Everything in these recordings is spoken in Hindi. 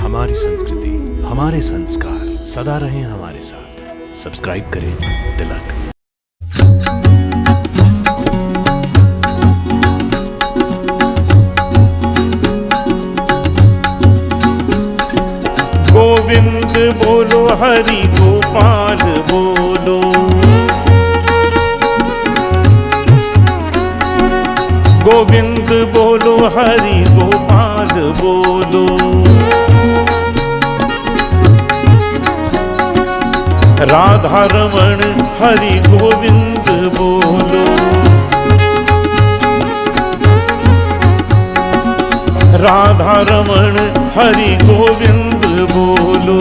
हमारी संस्कृति, हमारे संस्कार सदा रहें हमारे साथ। सब्सक्राइब करें तिलक। गोविंद बोलो हरि गोपाल बोलो, गोविंद बोलो हरि गोपाल बोलो। राधा रमण हरि गोविंद बोलो, राधा रमण हरि गोविंद बोलो।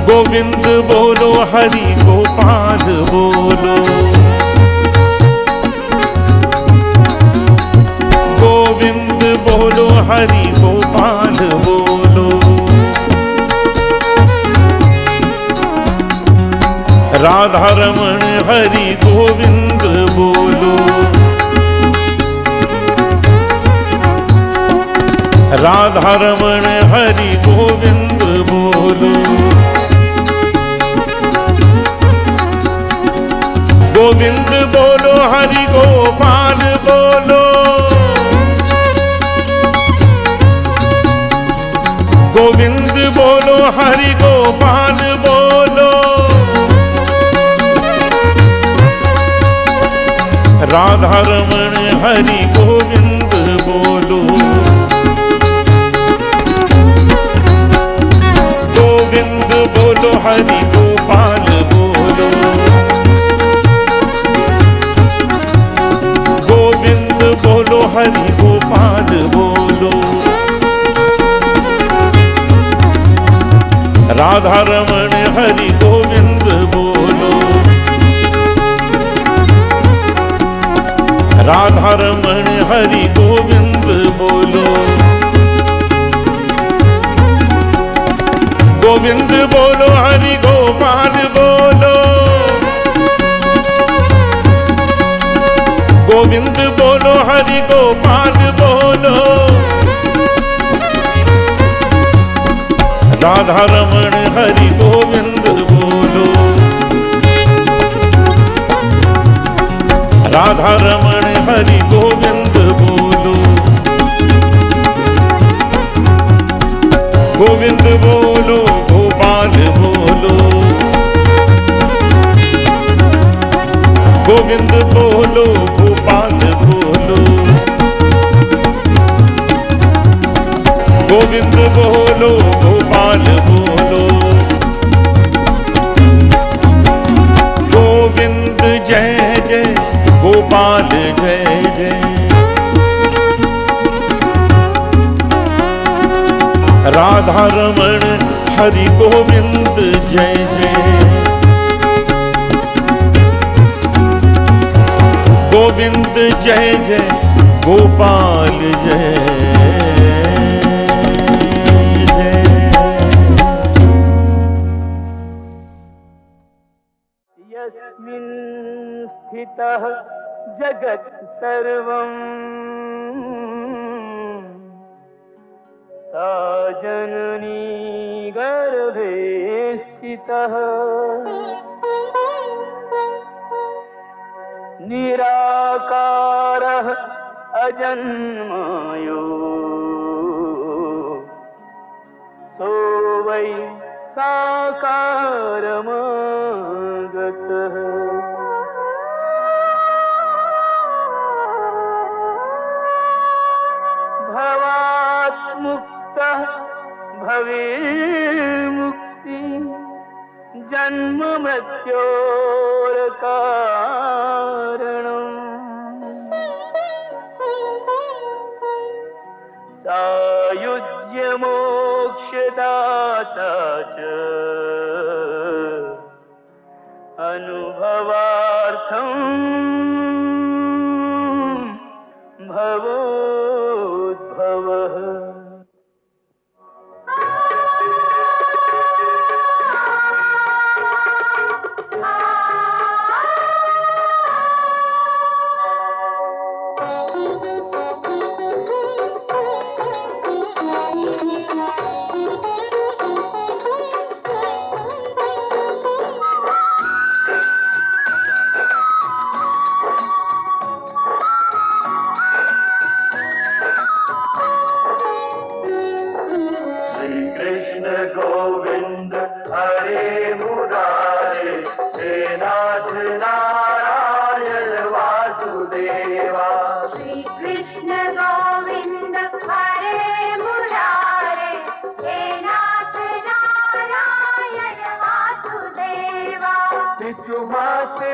गोविंद बोलो हरि गोपाल बोलो, गोविंद बोलो हरि गोपाल बोलो। राधा रमण हरि गोविंद बोलो, राधा रमण हरि गोविंद बोलो। गोविंद बोलो हरि गोपाल बोलो, गोविंद बोलो हरि गोपाल बोलो। राधा रमण हरि गोविंद बोलो, गोविंद बोलो हरि गोपाल बोलो। गोविंद बोलो हरि गोपाल बोलो। राधा रमण हरि गोविंद बोलो, राधा रमण हरि गोविंद बोलो। गोविंद बोलो हरि गोपाल बोलो, गोविंद बोलो हरि गोपाल बोलो। राधा रमण हरि गोविंद बोलो, राधा रमण हरि गोविंद बोलो। गोविंद बोलो गोपाल बोलो, गोविंद बोलो गोपाल बोलो। गोविंद बोलो गोपाल बोलो। गोविंद जय जय गोपाल जय जय। राधा रमण हरि गोविंद जय जय। गोविंद जय जय गोपाल जय जय। यस्मिन् स्थितः जगत् सर्वम् सा जननी गर्भे स्थितः। निराकारः अजन्मयो सो वै साकारमागतः। भवात् मुक्तः भवेर्मुक्ति जन्म मृत्योर्कारणम्। सायुज्य मोक्षदाता च अनुभवार्थं भवोद्भवः।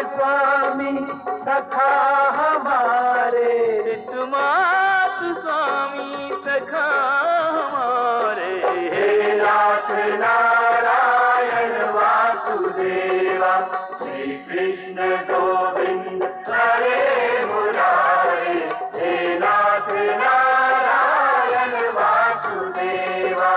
स्वामी सखा हमारे, चित्तमात स्वामी सखा हमारे। हे नाथ नारायण वासुदेवा, श्री कृष्ण गोविंद हरे मुरारे। हे नाथ नारायण वासुदेवा।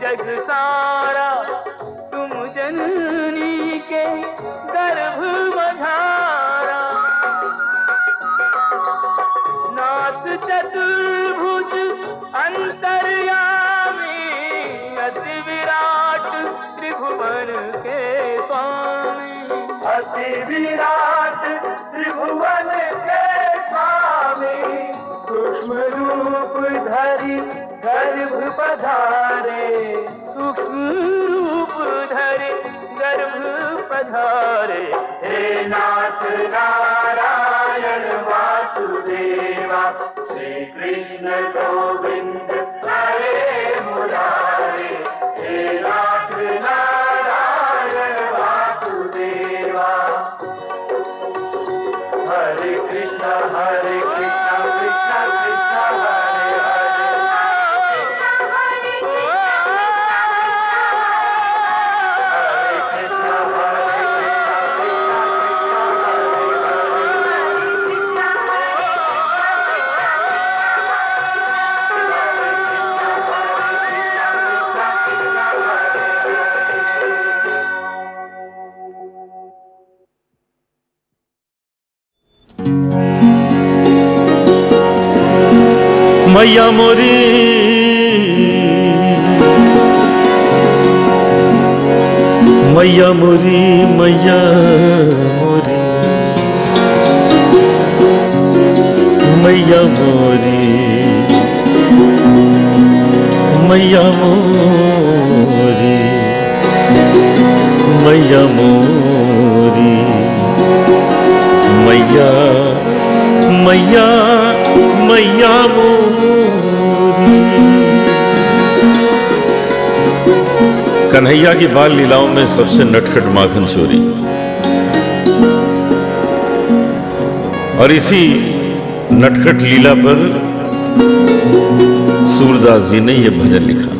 जग सारा तुम जननी के गर्भ बधारा। नाथ चतुर्भुज अंतर्यामी, अति विराट त्रिभुवन के स्वामी। अति विराट त्रिभुवन के स्वामी, सूक्ष्म रूप धरि गर्भ पधारे। सूक्ष्म रूप धरि गर्भ पधारे। हे नाथ नारायण वासुदेवा, श्री कृष्ण गोविंद हरे मुरारे। हे नाथ नारायण वासुदेवा। हरे कृष्ण कृष्ण कृष्ण हरे हरे। मैया मोरी मैया मोरी मैया मोरी मैया मोरी मैया मोरी मैया मोरी मैया मैया मैया मोरी। कन्हैया की बाल लीलाओं में सबसे नटखट माखन चोरी। और इसी नटखट लीला पर सूरदास जी ने यह भजन लिखा।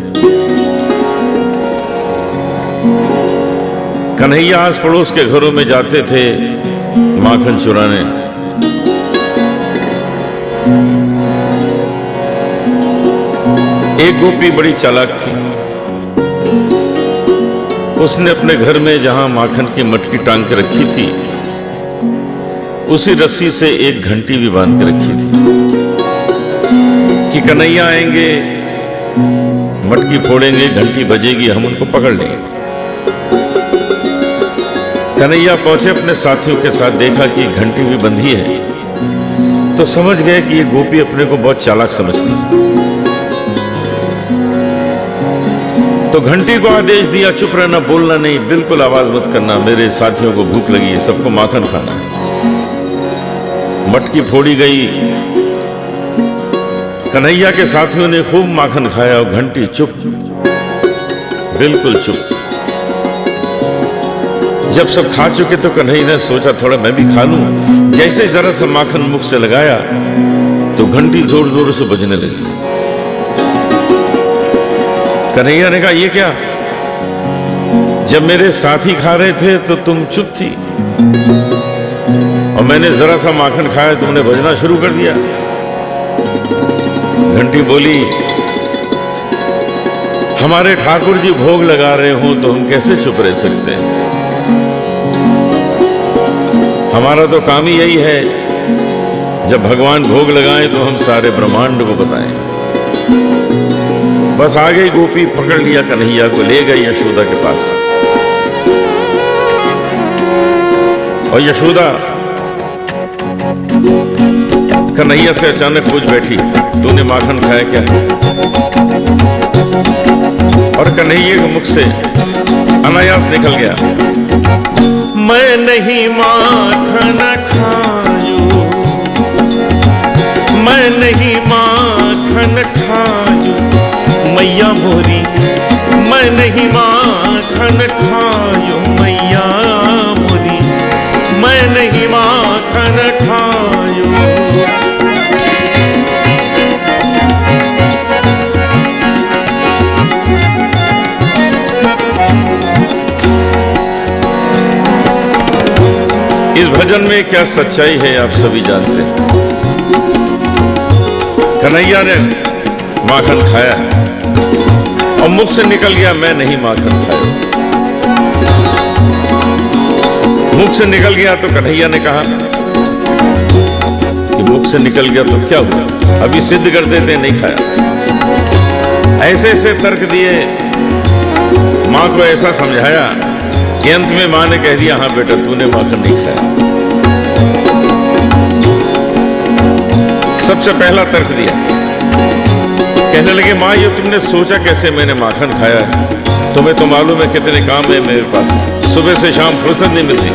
कन्हैया आस पड़ोस के घरों में जाते थे माखन चुराने। एक गोपी बड़ी चालाक थी। उसने अपने घर में जहां माखन की मटकी टांग के रखी थी, उसी रस्सी से एक घंटी भी बांध के रखी थी कि कन्हैया आएंगे, मटकी फोड़ेंगे, घंटी बजेगी, हम उनको पकड़ लेंगे। कन्हैया पहुंचे अपने साथियों के साथ, देखा कि घंटी भी बंधी है, तो समझ गए कि ये गोपी अपने को बहुत चालाक समझती है। तो घंटी को आदेश दिया, चुप रहना, बोलना नहीं, बिल्कुल आवाज मत करना, मेरे साथियों को भूख लगी है, सबको माखन खाना है। मटकी फोड़ी गई। कन्हैया के साथियों ने खूब माखन खाया और घंटी चुप, बिल्कुल चुप। जब सब खा चुके तो कन्हैया ने सोचा थोड़ा मैं भी खा लूं। जैसे जरा सा माखन मुख से लगाया तो घंटी जोर जोर से बजने लगी। कन्हैया ने कहा ये क्या, जब मेरे साथी खा रहे थे तो तुम चुप थी और मैंने जरा सा माखन खाया, तुमने बजना शुरू कर दिया। घंटी बोली, हमारे ठाकुर जी भोग लगा रहे हो तो हम कैसे चुप रह सकते हैं। हमारा तो काम ही यही है, जब भगवान भोग लगाएं तो हम सारे ब्रह्मांड को बताएं। बस आ गई गोपी, पकड़ लिया कन्हैया को, ले गई यशोदा के पास। और यशोदा कन्हैया से अचानक पूछ बैठी, तूने माखन खाया क्या? और कन्हैया के मुख से अनायास निकल गया, मैं नहीं माखन खायो, मैं नहीं माखन खायो मैया मोरी, मैं नहीं माखन खायो मैया मोरी, मैं नहीं माखन खायो। इस भजन में क्या सच्चाई है आप सभी जानते हैं। कन्हैया ने माखन खाया और मुख से निकल गया, मैं नहीं माखन खाया। मुख से निकल गया तो कन्हैया ने कहा कि मुख से निकल गया तो क्या हुआ, अभी सिद्ध कर देते, नहीं खाया। ऐसे ऐसे तर्क दिए, मां को ऐसा समझाया कि अंत में मां ने कह दिया, हाँ बेटा तूने माखन नहीं खाया। सबसे पहला तर्क दिया, कहने लगे मां ये तुमने सोचा कैसे मैंने माखन खाया है? तुम्हें तो मालूम है कितने काम है मेरे पास, सुबह से शाम फुर्सत नहीं मिलती।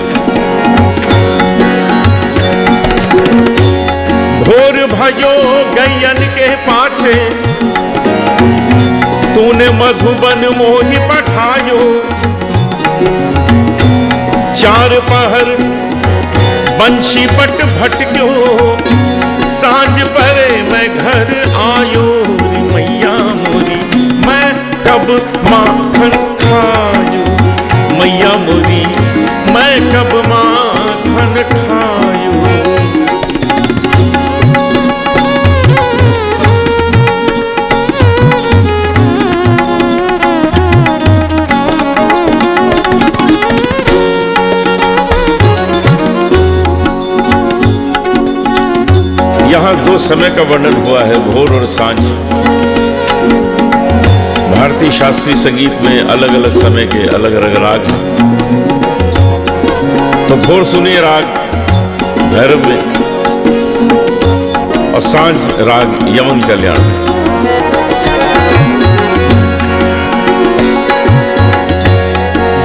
भोर भयो गैयन के पाछे, तूने मधुबन मोहि पठायो, चार पहर बंशी पट भटक्यो, सांझ परे मैं घर आयो रे मैया मोरी, मैं कब माखन खायो मैया मोरी, मैं कब माखन खायो। यहाँ दो समय का वर्णन हुआ है, भोर और सांझ। भारतीय शास्त्रीय संगीत में अलग अलग समय के अलग अलग राग हैं। तो भोर सुनिए राग भैरव में, और सांझ राग यमन कल्याण में।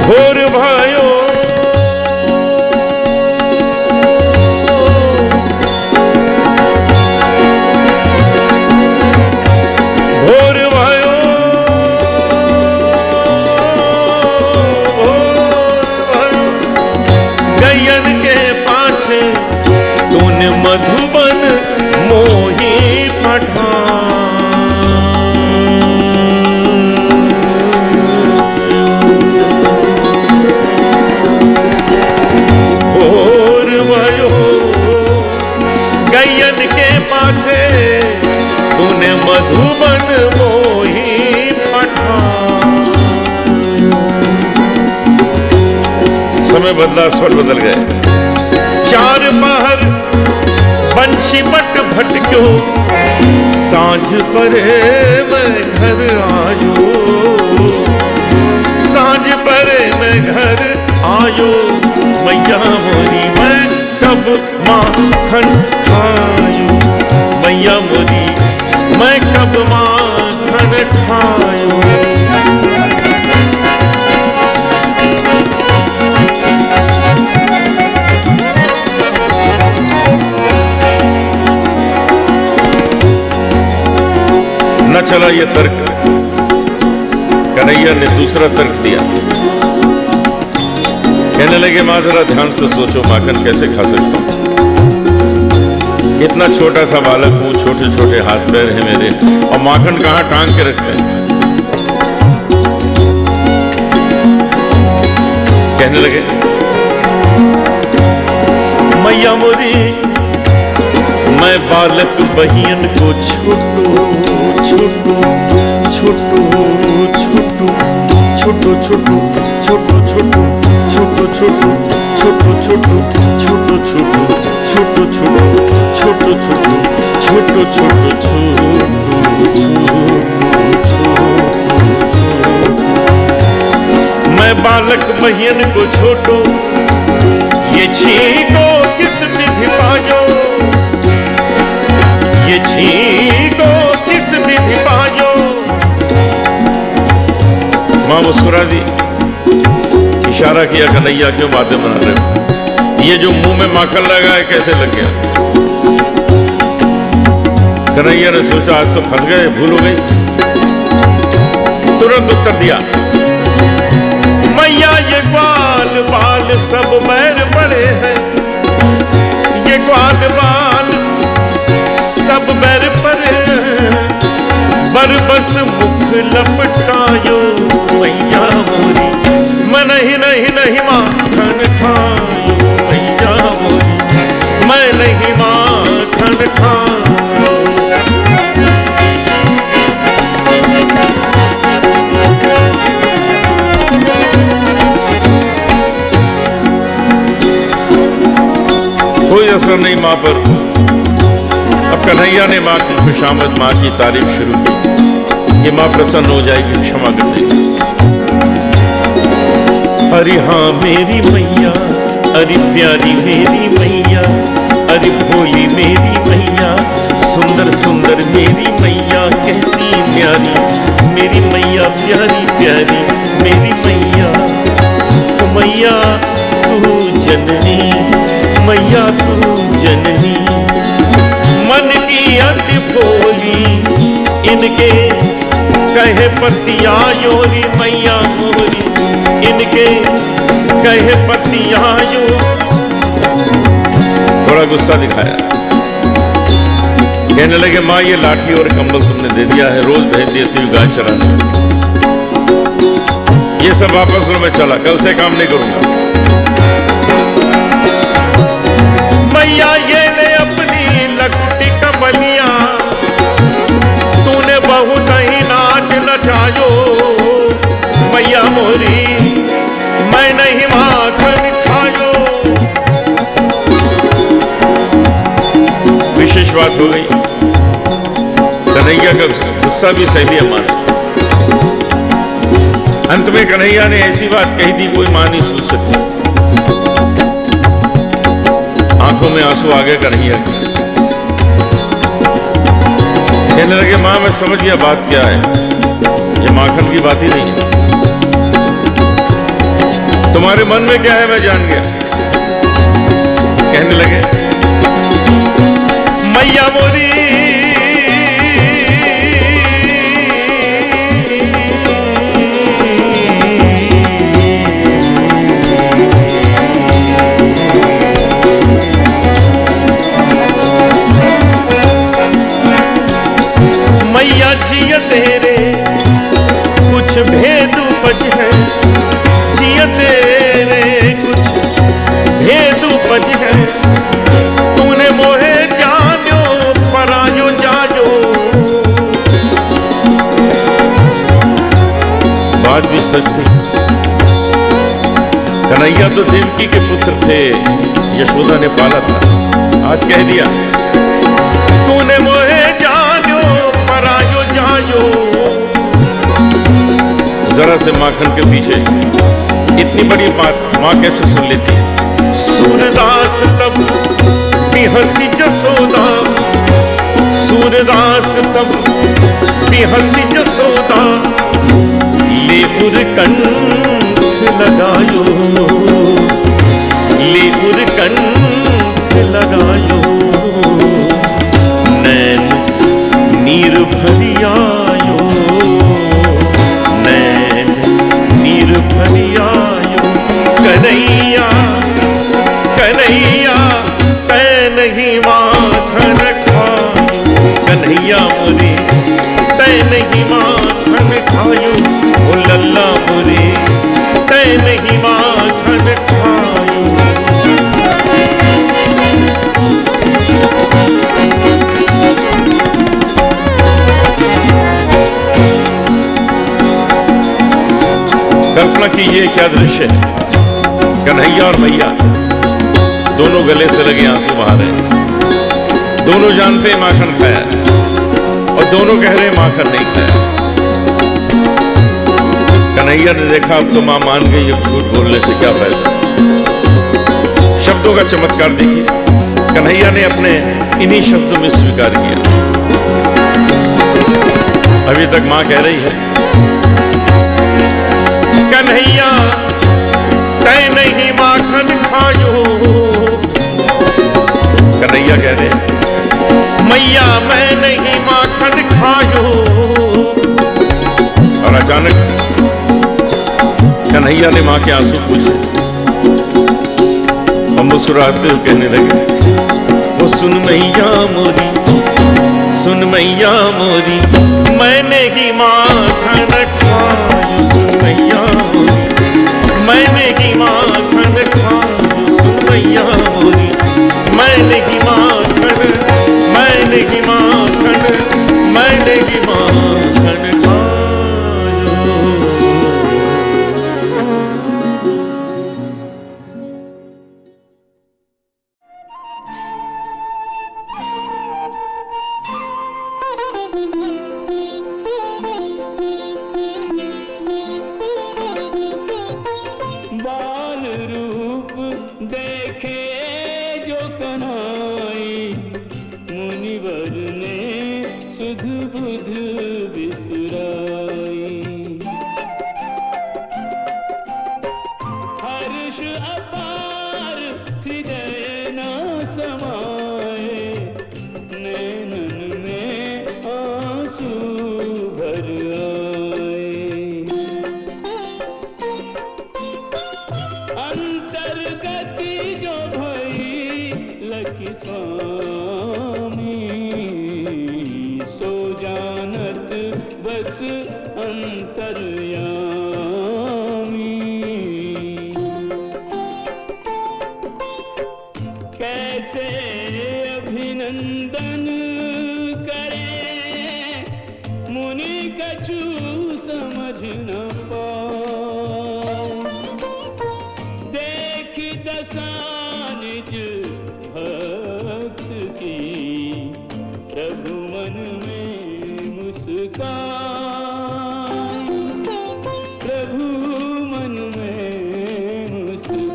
भोर भयो मधुबन मोहि पठा, भोर भयो गैयन के पाछे, तूने मधुबन मोहि पठा। समय बदला, स्वर बदल गए। चार पहर बंशी पट भटक्यो, सांझ परे मैं घर आयो, सांझ परे मैं घर आयो मैया मोरी, मैं कब माखन खायो मैया मोरी, मैं कब माखन खायो। न चला ये तर्क, कन्हैया ने दूसरा तर्क दिया। कहने लगे मां जरा ध्यान से सोचो, माखन कैसे खा सकता हूं? इतना छोटा सा बालक हूं, छोटे छोटे हाथ पैर हैं मेरे, और माखन कहां टांग के रखते हैं? कहने लगे मैया मोरी, मैं बालक बहियन को छोटो छोटो छोटो छोटो छोटो छोटो छोटो छोटो छोटो छोटो छोटो छोटो छोटो छोटो छोटो छोटो छोटो छोटो, मैं बालक बहियन को छोटो, ये छीको किस विधि पायो, ये छीको किस विधि पायो। माँ मुस्कुरा दी, इशारा किया कन्हैया क्यों बातें बना रहे हो, ये जो मुंह में माखन लगा है कैसे लग गया। कन्हैया ने सोचा आज तो फंस गए, भूल हो गई। तुरंत उत्तर दिया, मैया ये ग्वाल बाल सब बैर पड़े हैं, ये ग्वाल बाल सब बैर पड़े हैं, बरबस मुख लपटायो मैया मोरी, मैं नहीं नहीं नहीं माखन खायो मैया मोरी, मैं नहीं माखन खायो। कोई असर नहीं माँ पर। अब कन्हैया ने माँ की खुशामद, माँ की तारीफ शुरू की कि माँ प्रसन्न हो जाएगी, क्षमा कर देगी। अरे हाँ मेरी मैया, अरे प्यारी मेरी मैया, अरे भोली मेरी मैया, सुंदर सुंदर मेरी मैया, कैसी प्यारी मेरी मैया, प्यारी प्यारी मेरी मैया। मैया तू जननी, मैया तू जननी, मन की अति भोली इनके कहे पतिया योरी मैया मोरी, इनके कहे पतिया यो। थोड़ा गुस्सा दिखाया, कहने लगे माँ ये लाठी और कंबल तुमने दे दिया है, रोज भेज देती हूँ गाय चराने, ये सब वापस लो, मैं चला, कल से काम नहीं करूंगा। मैया ये ले अपनी लकुटी कबलिया, तूने बहुत ही नाच नचायो मैया मोरी, मैं नहीं माखन खायो। विशेष बात हो गई, कन्हैया का गुस्सा भी सह लिया माँ ने। अंत में कन्हैया ने ऐसी बात कही थी कोई माँ नहीं सुन सकती। आंखों में आंसू आ गए कन्हैया के, कहने लगे माँ मैं समझ गया बात क्या है, ये माखन की बात ही नहीं है, तुम्हारे मन में क्या है मैं जान गया। कहने लगे मैया मोरी, मैया जिया तेरे कुछ भेद उपज है, जिया तेरे कुछ भेद उपज है, तूने मोहे जानो परायो जायो। बात भी सच थी, कन्हैया तो देवकी के पुत्र थे, यशोदा ने पाला था। आज कह दिया तूने मोहे जानो परायो जायो। जरा से माखन के पीछे इतनी बड़ी बात माँ कैसे सुन लेती है। सूरदास तब बिहसी जसोदा, सूरदास तब बिहसी जसोदा, ले उरकंठ लगायो, ले उरकंठ लगायो, नैन नीर भरियायो, नैन नीर भरियायो। कन्हैया कन्हैया तै नहीं माखन खायो, कन्हैया मोरे तै नहीं माखन खायो, ओ लल्ला मोरे तै नहीं माखन खायो। कल्पना कीजिए क्या दृश्य है, कन्हैया और मैया दोनों गले से लगे आंसू बहा रहे हैं, दोनों जानते हैं माखन खाया और दोनों कह रहे हैं माखन नहीं खाया। कन्हैया ने देखा अब तो मां मान गई, अब झूठ बोलने से क्या फायदा। शब्दों का चमत्कार देखिए, कन्हैया ने अपने इन्हीं शब्दों में स्वीकार किया। अभी तक मां कह रही है, कन्हैया तय नहीं माखन खायो। कन्हैया कह रहे हैं, मैया मैं नहीं माखन खायो। और अचानक कन्हैया ने मां के आंसू पूछे। हम मुस्कुराते हुए कहने लगे, वो सुन मैया मोरी, सुन मैया मोरी, मैंने ही माखन खायो। सुन मैया मोरी, मैंने ही माखन खायो। सुन मैया मोरी, मैंने ही माखन, मैंने ही माखन, मैंने ही माखन खायो। बाल रूप देखे जो कन्हाई, मुनिवर ने सुध बुध बिसराई। हर्ष अपार हृदय न समाए, नैनन में आंसू भर आए। अंतर्गति जो भई लखी स्वामी, सो जानत बस अंतर्यामी। कैसे अभिनंदन करे, मुनि कछु समझ न पाओ। देख दशा निज भक्त की, प्रभु मन में मुस्कान। प्रभु मन में मुस्कान।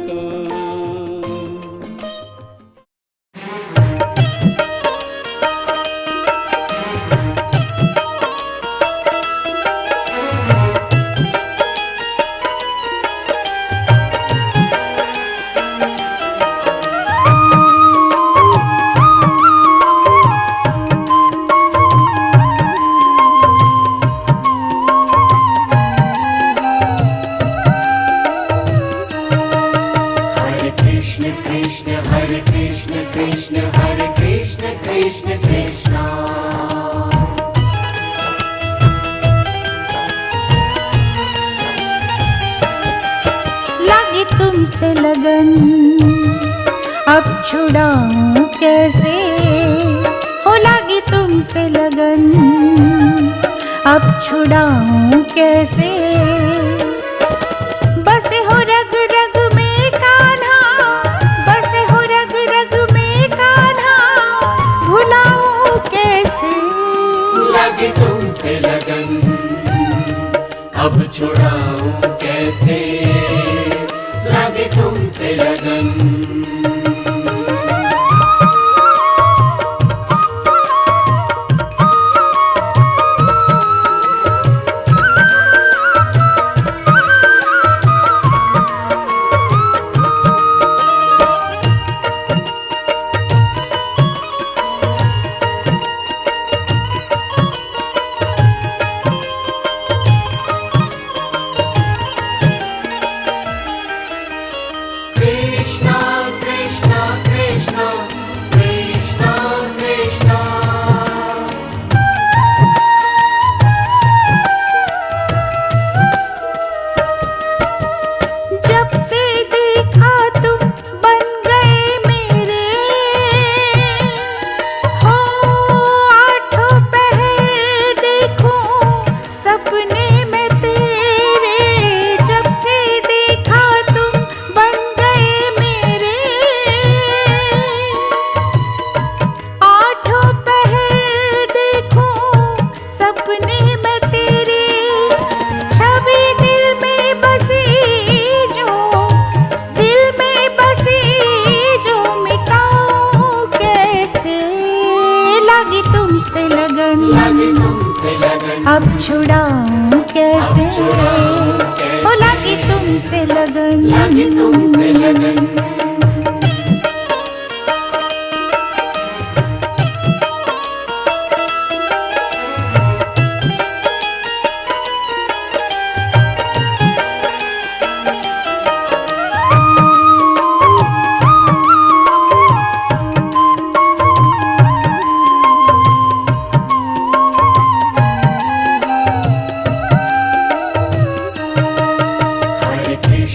तुमसे लगन अब छुड़ाऊं कैसे, हो लगी तुमसे लगन अब छुड़ाऊं कैसे। बसे हो रग रग में कान्हा, बसे हो रग रग में कान्हा, भुलाऊं कैसे। लगी तुमसे लगन अब छुड़ाऊं कैसे, लगी तुमसे लगन। अब छुड़ाऊं कैसे हो लगी तुमसे लगन लगी तुमसे लगन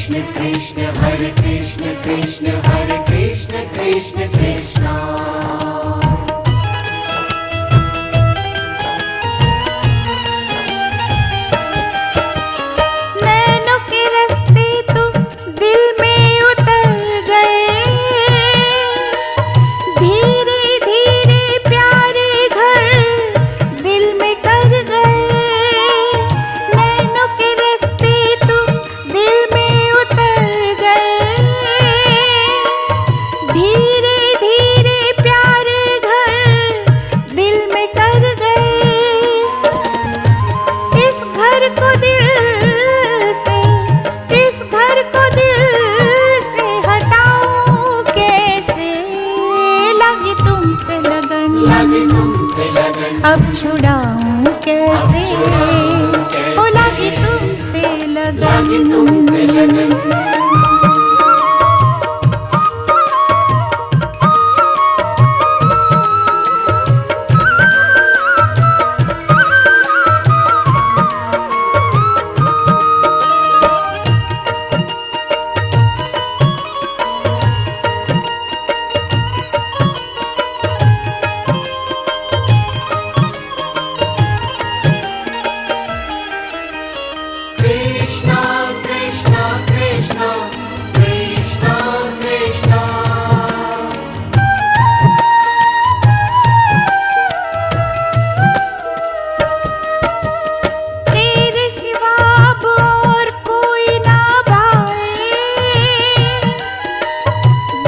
Hare Krishna Krishna Hare Krishna Krishna Krishna नैनों के रास्ते तुम दिल में उतर गए धीरे धीरे प्यारे घर दिल में कर गए नैनों के रास्ते तुम दिल में उतर गए धीरे धीरे प्यारे घर दिल में कर गए इस घर को दिल से हटाऊं कैसे लगी तुमसे लगन लगी तुमसे लगन अब छुड़ाऊं कैसे हो लगी तुमसे लगी तुमसे लगन Krishna Krishna Krishna Krishna Krishna तेरे सिवा अब और कोई ना भाए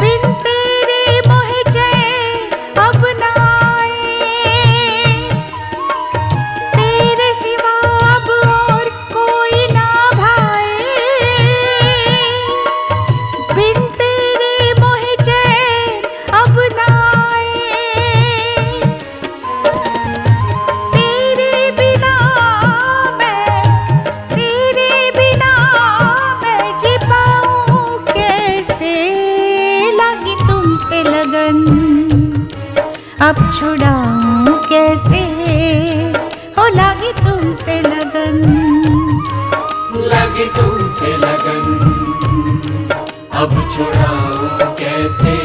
बिन तेरे मोहे चैन अब ना आए तेरे सिवा अब और कोई ना भाए बिन तेरे मोहे चैन अब ना आए तेरे बिना मैं जी पाऊं कैसे लगी तुमसे लगन अब छुड़ाऊं कैसे हो लगी तुमसे लगन लगी तुमसे लगन अब छुड़ाऊं कैसे